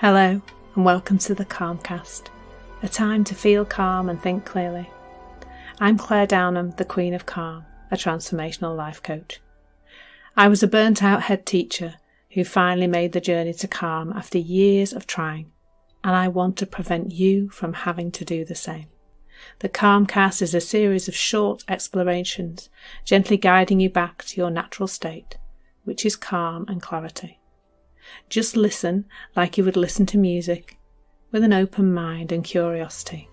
Hello and welcome to the Calmcast, a time to feel calm and think clearly. I'm Claire Downham, the Queen of Calm, a transformational life coach. I was a burnt-out head teacher who finally made the journey to calm after years of trying, and I want to prevent you from having to do the same. The Calmcast is a series of short explorations, gently guiding you back to your natural state, which is calm and clarity. Just listen like you would listen to music, with an open mind and curiosity.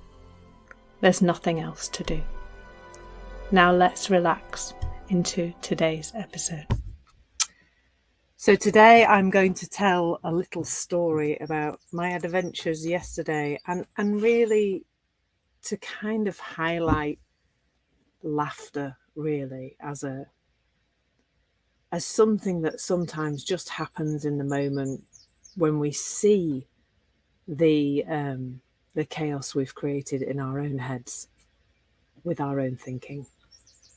There's nothing else to do. Now let's relax into today's episode. So today I'm going to tell a little story about my adventures yesterday and really to kind of highlight laughter really as something that sometimes just happens in the moment when we see the chaos we've created in our own heads with our own thinking.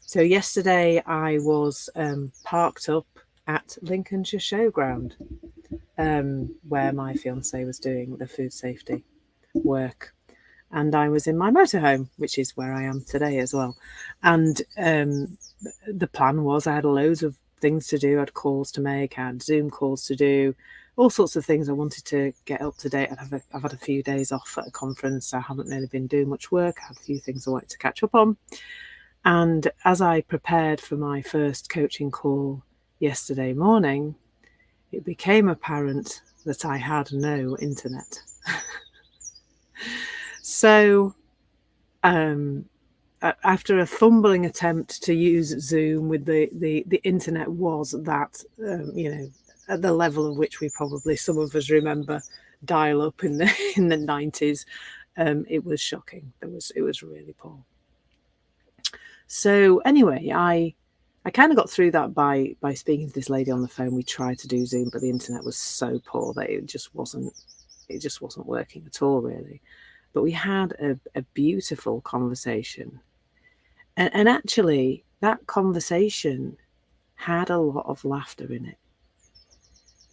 So yesterday I was parked up at Lincolnshire Showground, where my fiance was doing the food safety work, and I was in my motorhome, which is where I am today as well. And the plan was I had loads of things to do. I had calls to make, I had Zoom calls to do, all sorts of things I wanted to get up to date. I've had a few days off at a conference. I haven't really been doing much work. I had a few things I wanted to catch up on. And as I prepared for my first coaching call yesterday morning, it became apparent that I had no internet. So after a fumbling attempt to use Zoom with the internet was that, at the level of which we probably, some of us remember dial up in the 90s, it was shocking. It was really poor. So anyway, I kind of got through that by speaking to this lady on the phone. We tried to do Zoom, but the internet was so poor that it just wasn't working at all, really. But we had a beautiful conversation. And actually, that conversation had a lot of laughter in it.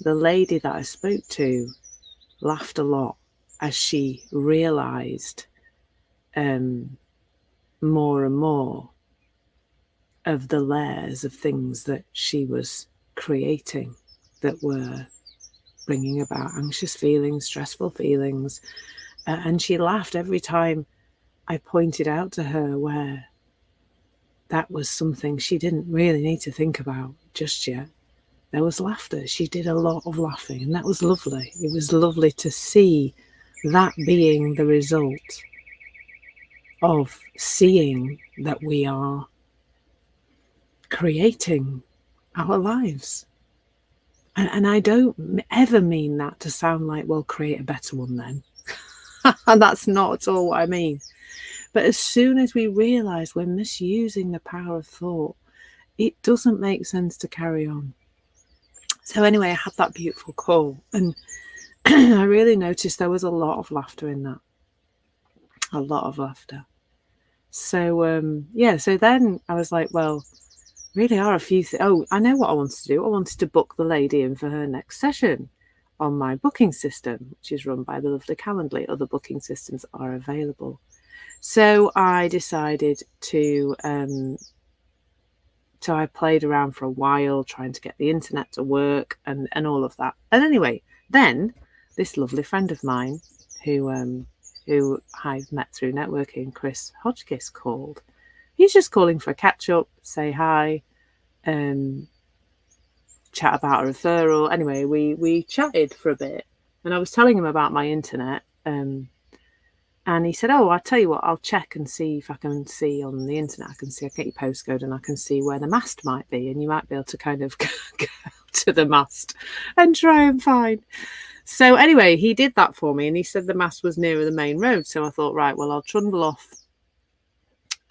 The lady that I spoke to laughed a lot as she realised more and more of the layers of things that she was creating that were bringing about anxious feelings, stressful feelings. And she laughed every time I pointed out to her where that was something she didn't really need to think about just yet. There was laughter. She did a lot of laughing, and that was lovely. It was lovely to see that being the result of seeing that we are creating our lives. And I don't ever mean that to sound like, well, create a better one then. And that's not at all what I mean. But as soon as we realise we're misusing the power of thought, it doesn't make sense to carry on. So anyway, I had that beautiful call, and I really noticed there was a lot of laughter in that. A lot of laughter. So, so then I was like, well, really are a few things. Oh, I know what I wanted to do. I wanted to book the lady in for her next session on my booking system, which is run by the lovely Calendly. Other booking systems are available. So I decided to, so I played around for a while trying to get the internet to work and all of that. And anyway, then this lovely friend of mine who I've met through networking, Chris Hodgkiss, called. He's just calling for a catch up, say hi, chat about a referral. Anyway, we chatted for a bit, and I was telling him about my internet, and he said, oh, I'll tell you what, I'll check and see if I can see on the internet. I can get your postcode and I can see where the mast might be, and you might be able to kind of go to the mast and try and find. So anyway, he did that for me, and he said the mast was nearer the main road. So I thought, right, well, I'll trundle off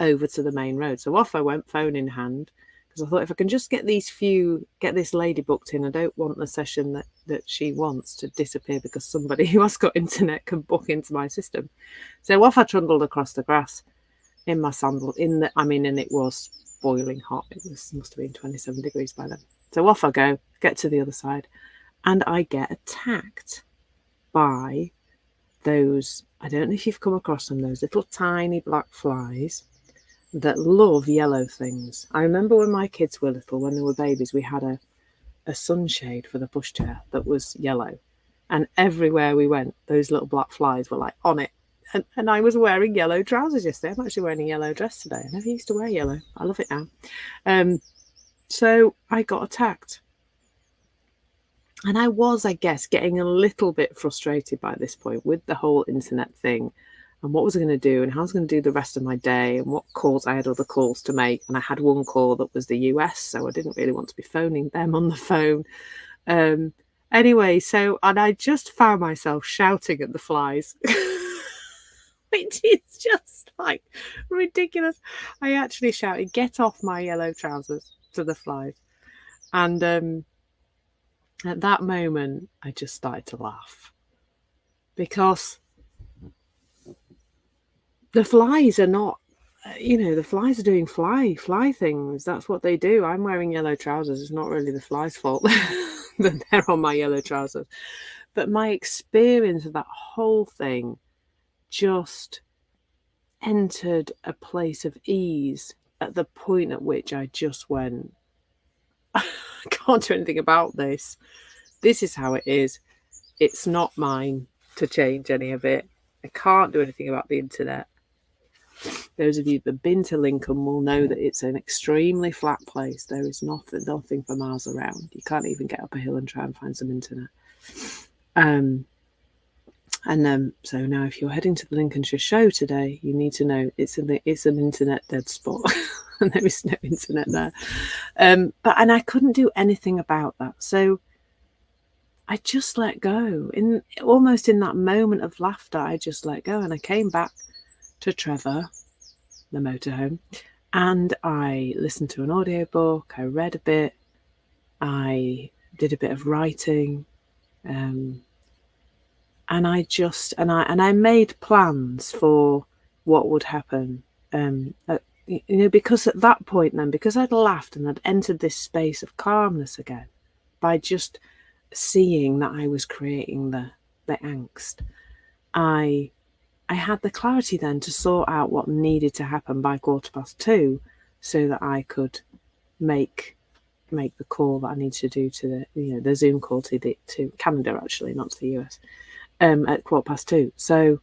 over to the main road. So off I went, phone in hand, because I thought if I can just get this lady booked in, I don't want the session that she wants to disappear because somebody who has got internet can book into my system. So off I trundled across the grass in my sandal, and it was boiling hot. Must have been 27 degrees by then. So off I go, get to the other side, and I get attacked buy those, I don't know if you've come across them, those little tiny black flies that love yellow things. I remember when my kids were little, when they were babies, we had a sunshade for the pushchair that was yellow. And everywhere we went, those little black flies were like on it. And I was wearing yellow trousers yesterday. I'm actually wearing a yellow dress today. I never used to wear yellow. I love it now. So I got attacked. And I was, I guess, getting a little bit frustrated by this point with the whole internet thing and what was I going to do and how I was going to do the rest of my day and what calls I had other calls to make. And I had one call that was the US, so I didn't really want to be phoning them on the phone. Anyway, and I just found myself shouting at the flies, which is just like ridiculous. I actually shouted, "Get off my yellow trousers," to the flies. And at that moment, I just started to laugh because the flies are not, the flies are doing fly things. That's what they do. I'm wearing yellow trousers. It's not really the flies' fault that they're on my yellow trousers. But my experience of that whole thing just entered a place of ease at the point at which I just went, I can't do anything about this. This is how it is. It's not mine to change any of it. I can't do anything about the internet. Those of you that have been to Lincoln will know that it's an extremely flat place. There is nothing for miles around. You can't even get up a hill and try and find some internet. So now if you're heading to the Lincolnshire show today, you need to know it's an internet dead spot. And there is no internet there. And I couldn't do anything about that. So I just let go. Almost in that moment of laughter, I just let go. And I came back to Trevor, the motorhome, and I listened to an audiobook. I read a bit. I did a bit of writing. And I made plans for what would happen. Because at that point then, because I'd laughed and I'd entered this space of calmness again by just seeing that I was creating the angst, I had the clarity then to sort out what needed to happen by 2:15 so that I could make the call that I need to do to the Zoom call to Canada, actually, not to the US, at 2:15. So,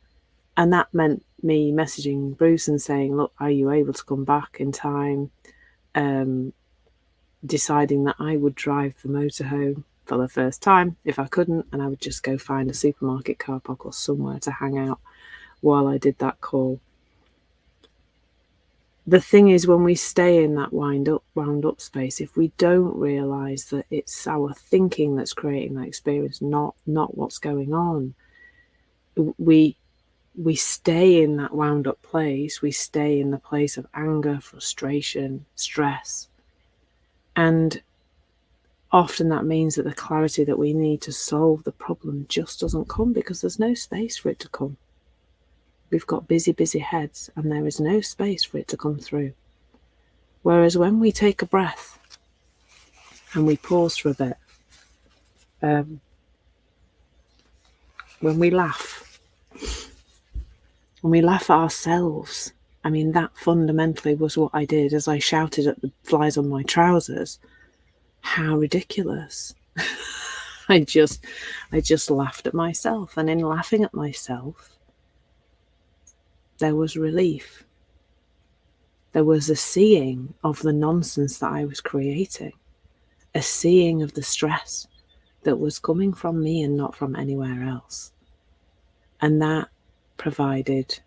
and that meant me messaging Bruce and saying, look, are you able to come back in time? Deciding that I would drive the motorhome for the first time if I couldn't, and I would just go find a supermarket car park or somewhere to hang out while I did that call. The thing is, when we stay in that wound up space, if we don't realise that it's our thinking that's creating that experience, not what's going on, we stay in that wound up place. We stay in the place of anger, frustration, stress. And often that means that the clarity that we need to solve the problem just doesn't come because there's no space for it to come. We've got busy heads and there is no space for it to come through. Whereas when we take a breath and we pause for a bit, when we laugh at ourselves, I mean, that fundamentally was what I did as I shouted at the flies on my trousers. How ridiculous. I just laughed at myself, and in laughing at myself, there was relief. There was a seeing of the nonsense that I was creating, a seeing of the stress that was coming from me and not from anywhere else. And that provided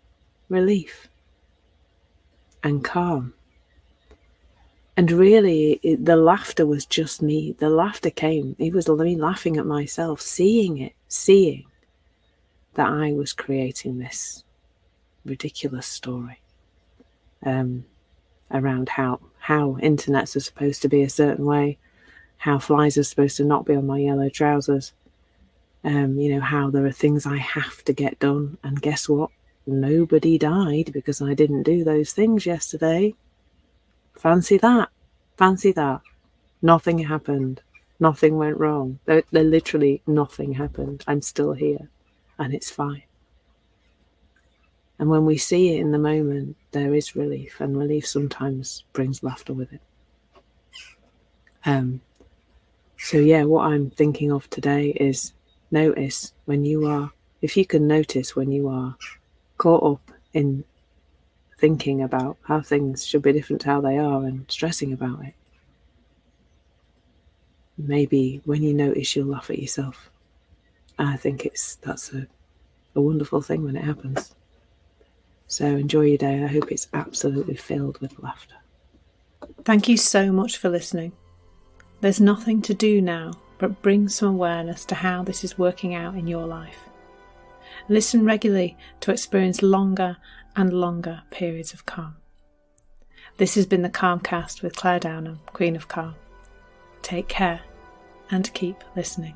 relief and calm. And really, the laughter was just me. The laughter came. It was me laughing at myself, seeing that I was creating this ridiculous story around how internets are supposed to be a certain way, how flies are supposed to not be on my yellow trousers, how there are things I have to get done. And guess what? Nobody died because I didn't do those things yesterday. Fancy that. Nothing happened. Nothing went wrong. There literally nothing happened. I'm still here. and it's fine. And when we see it in the moment, there is relief, and relief sometimes brings laughter with it. So yeah, what I'm thinking of today is notice when you are, if you can notice when you are caught up in thinking about how things should be different to how they are and stressing about it. Maybe when you notice, you'll laugh at yourself. And I think that's a wonderful thing when it happens. So enjoy your day. I hope it's absolutely filled with laughter. Thank you so much for listening. There's nothing to do now but bring some awareness to how this is working out in your life. Listen regularly to experience longer and longer periods of calm. This has been the Calmcast with Claire Downham, Queen of Calm. Take care and keep listening.